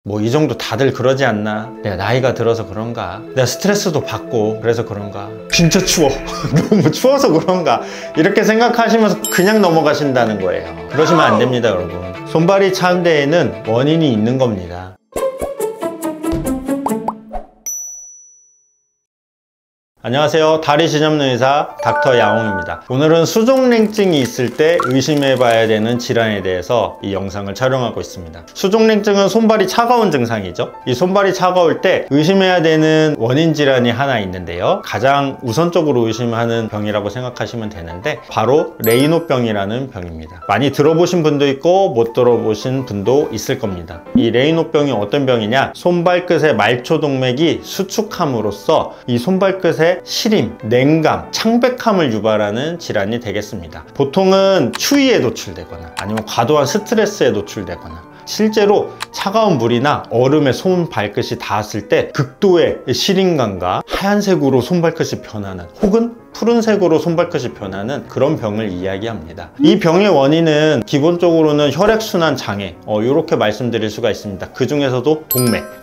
뭐 이 정도 다들 그러지 않나? 내가 나이가 들어서 그런가? 내가 스트레스도 받고 그래서 그런가? 진짜 추워. 너무 추워서 그런가? 이렇게 생각하시면서 그냥 넘어가신다는 거예요. 그러시면 안 됩니다, 여러분. 손발이 찬 데에는 원인이 있는 겁니다. 안녕하세요. 다리 지잡는 의사 닥터 야옹입니다. 오늘은 수족냉증이 있을 때 의심해 봐야 되는 질환에 대해서 이 영상을 촬영하고 있습니다. 수족냉증은 손발이 차가운 증상이죠. 이 손발이 차가울 때 의심해야 되는 원인 질환이 하나 있는데요, 가장 우선적으로 의심하는 병이라고 생각하시면 되는데 바로 레이노병이라는 병입니다. 많이 들어보신 분도 있고 못 들어보신 분도 있을 겁니다. 이 레이노병이 어떤 병이냐, 손발끝의 말초동맥이 수축함으로써 이 손발끝에 시림, 냉감, 창백함을 유발하는 질환이 되겠습니다. 보통은 추위에 노출되거나 아니면 과도한 스트레스에 노출되거나 실제로 차가운 물이나 얼음에 손발끝이 닿았을 때 극도의 시림감과 하얀색으로 손발끝이 변하는, 혹은 푸른색으로 손발끝이 변하는 그런 병을 이야기합니다. 이 병의 원인은 기본적으로는 혈액순환 장애, 이렇게 말씀드릴 수가 있습니다. 그 중에서도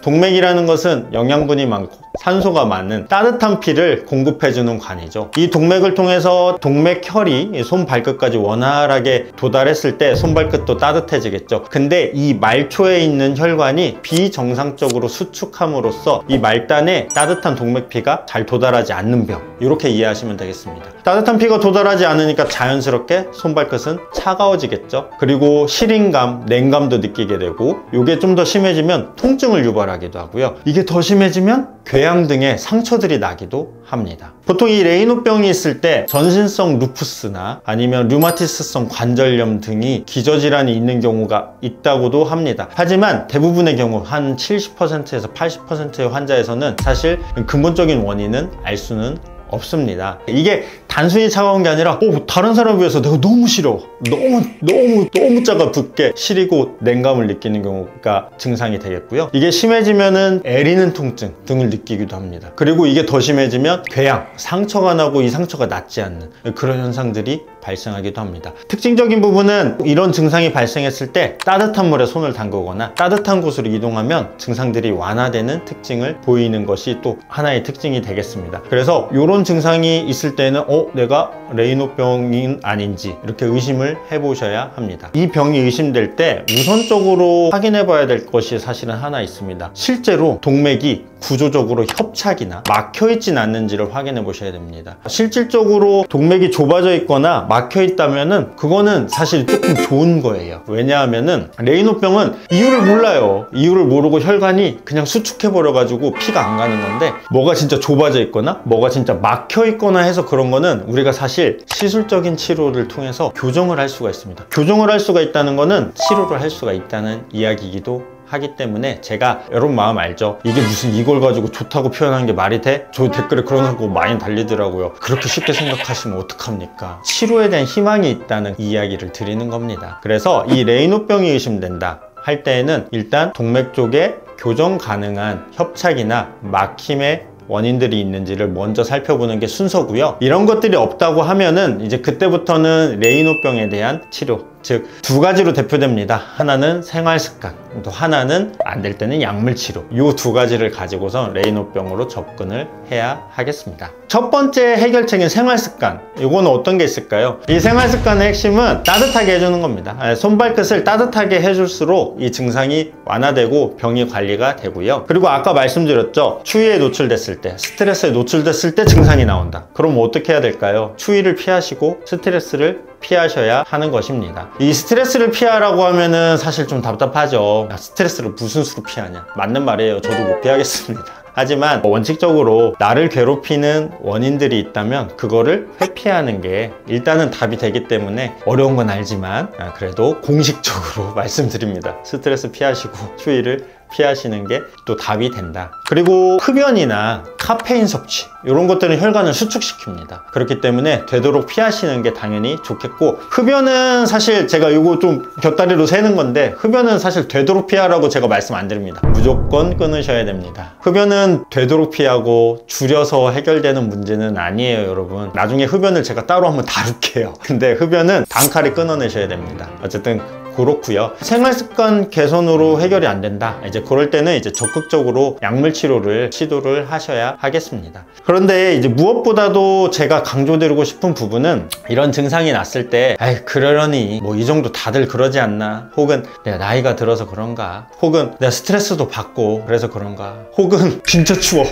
동맥이라는 것은 영양분이 많고 산소가 많은 따뜻한 피를 공급해주는 관이죠. 이 동맥을 통해서 동맥혈이 손발끝까지 원활하게 도달했을 때 손발끝도 따뜻해지겠죠. 근데 이 말초에 있는 혈관이 비정상적으로 수축함으로써 이 말단에 따뜻한 동맥피가 잘 도달하지 않는 병, 이렇게 이해하시면 되겠습니다. 따뜻한 피가 도달하지 않으니까 자연스럽게 손발끝은 차가워지겠죠. 그리고 시림감, 냉감도 느끼게 되고, 이게 좀 더 심해지면 통증을 유발하기도 하고요. 이게 더 심해지면 궤양 등의 상처들이 나기도 합니다. 보통 이 레이노병이 있을 때 전신성 루푸스나 아니면 류마티스성 관절염 등이 기저질환이 있는 경우가 있다고도 합니다. 하지만 대부분의 경우 한 70%에서 80%의 환자에서는 사실 근본적인 원인은 알 수는 없습니다. 이게 단순히 차가운 게 아니라 다른 사람에 비해서 내가 너무 싫어, 너무 짜가 붓게 시리고 냉감을 느끼는 경우가 증상이 되겠고요. 이게 심해지면은 애리는 통증 등을 느끼기도 합니다. 그리고 이게 더 심해지면 궤양, 상처가 나고 이 상처가 낫지 않는 그런 현상들이 발생하기도 합니다. 특징적인 부분은 이런 증상이 발생했을 때 따뜻한 물에 손을 담그거나 따뜻한 곳으로 이동하면 증상들이 완화되는 특징을 보이는 것이 또 하나의 특징이 되겠습니다. 그래서 이런 증상이 있을 때는 내가 레이노병인 아닌지 이렇게 의심을 해보셔야 합니다. 이 병이 의심될 때 우선적으로 확인해 봐야 될 것이 사실은 하나 있습니다. 실제로 동맥이 구조적으로 협착이나 막혀 있진 않는지를 확인해 보셔야 됩니다. 실질적으로 동맥이 좁아져 있거나 막혀 있다면은 그거는 사실 조금 좋은 거예요. 왜냐하면은 레이노병은 이유를 몰라요. 이유를 모르고 혈관이 그냥 수축해 버려 가지고 피가 안 가는 건데, 뭐가 진짜 좁아져 있거나 뭐가 진짜 막혀 있거나 해서 그런 거는 우리가 사실 시술적인 치료를 통해서 교정을 할 수가 있습니다. 교정을 할 수가 있다는 거는 치료를 할 수가 있다는 이야기이기도 하기 때문에, 제가 여러분 마음 알죠? 이게 무슨 이걸 가지고 좋다고 표현하는 게 말이 돼? 저 댓글에 그런 거 많이 달리더라고요. 그렇게 쉽게 생각하시면 어떡합니까? 치료에 대한 희망이 있다는 이야기를 드리는 겁니다. 그래서 이 레이노병이 의심된다 할 때에는 일단 동맥 쪽에 교정 가능한 협착이나 막힘의 원인들이 있는지를 먼저 살펴보는 게 순서고요. 이런 것들이 없다고 하면은 이제 그때부터는 레이노병에 대한 치료, 즉 두 가지로 대표됩니다. 하나는 생활습관, 또 하나는 안 될 때는 약물치료. 이 두 가지를 가지고서 레이노병으로 접근을 해야 하겠습니다. 첫 번째 해결책인 생활습관, 이거는 어떤 게 있을까요? 이 생활습관의 핵심은 따뜻하게 해주는 겁니다. 손발끝을 따뜻하게 해줄수록 이 증상이 완화되고 병이 관리가 되고요. 그리고 아까 말씀드렸죠, 추위에 노출됐을 때, 스트레스에 노출됐을 때 증상이 나온다. 그럼 어떻게 해야 될까요? 추위를 피하시고 스트레스를 피하셔야 하는 것입니다. 이 스트레스를 피하라고 하면은 사실 좀 답답하죠. 스트레스를 무슨 수로 피하냐? 맞는 말이에요. 저도 못 피하겠습니다. 하지만 원칙적으로 나를 괴롭히는 원인들이 있다면 그거를 회피하는 게 일단은 답이 되기 때문에 어려운 건 알지만 그래도 공식적으로 말씀드립니다. 스트레스 피하시고 추위를 피하시는 게 또 답이 된다. 그리고 흡연이나 카페인 섭취, 이런 것들은 혈관을 수축시킵니다. 그렇기 때문에 되도록 피하시는 게 당연히 좋겠고, 흡연은 사실 제가 이거 좀 곁다리로 새는 건데, 흡연은 사실 되도록 피하라고 제가 말씀 안 드립니다. 무조건 끊으셔야 됩니다. 흡연은 되도록 피하고 줄여서 해결되는 문제는 아니에요, 여러분. 나중에 흡연을 제가 따로 한번 다룰게요. 근데 흡연은 단칼에 끊어내셔야 됩니다. 어쨌든 그렇고요. 생활습관 개선으로 해결이 안 된다, 이제 그럴 때는 이제 적극적으로 약물 치료를 시도를 하셔야 하겠습니다. 그런데 이제 무엇보다도 제가 강조드리고 싶은 부분은 이런 증상이 났을 때 아이 그러려니 뭐 이 정도 다들 그러지 않나, 혹은 내가 나이가 들어서 그런가, 혹은 내가 스트레스도 받고 그래서 그런가, 혹은 진짜 추워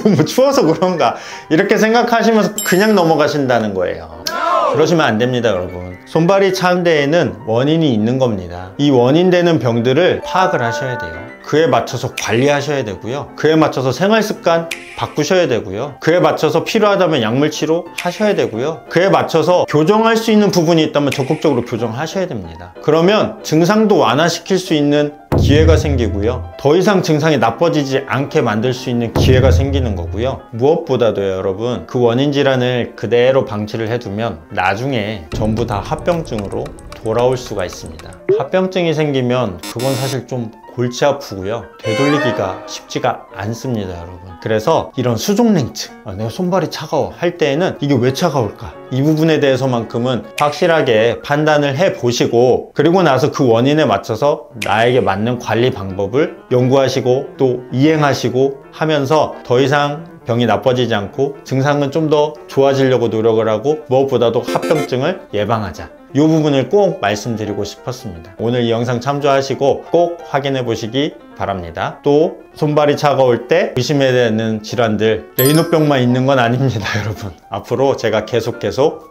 너무 추워서 그런가, 이렇게 생각하시면서 그냥 넘어가신다는 거예요. 그러시면 안 됩니다, 여러분. 손발이 찬 데에는 원인이 있는 겁니다. 이 원인 되는 병들을 파악을 하셔야 돼요. 그에 맞춰서 관리하셔야 되고요. 그에 맞춰서 생활습관 바꾸셔야 되고요. 그에 맞춰서 필요하다면 약물 치료 하셔야 되고요. 그에 맞춰서 교정할 수 있는 부분이 있다면 적극적으로 교정하셔야 됩니다. 그러면 증상도 완화시킬 수 있는 기회가 생기고요. 더 이상 증상이 나빠지지 않게 만들 수 있는 기회가 생기는 거고요. 무엇보다도요, 여러분, 그 원인 질환을 그대로 방치를 해두면 나중에 전부 다 합병증으로 돌아올 수가 있습니다. 합병증이 생기면 그건 사실 좀 골치 아프고요. 되돌리기가 쉽지가 않습니다, 여러분. 그래서 이런 수족냉증, 내가 손발이 차가워 할 때에는 이게 왜 차가울까? 이 부분에 대해서만큼은 확실하게 판단을 해보시고, 그리고 나서 그 원인에 맞춰서 나에게 맞는 관리 방법을 연구하시고 또 이행하시고 하면서 더 이상 병이 나빠지지 않고 증상은 좀 더 좋아지려고 노력을 하고, 무엇보다도 합병증을 예방하자, 이 부분을 꼭 말씀드리고 싶었습니다. 오늘 이 영상 참조하시고 꼭 확인해 보시기 바랍니다. 또 손발이 차가울 때 의심해야 되는 질환들, 레이노병만 있는 건 아닙니다, 여러분. 앞으로 제가 계속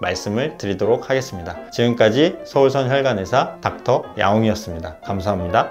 말씀을 드리도록 하겠습니다. 지금까지 서울선 혈관의사 닥터 야옹이었습니다. 감사합니다.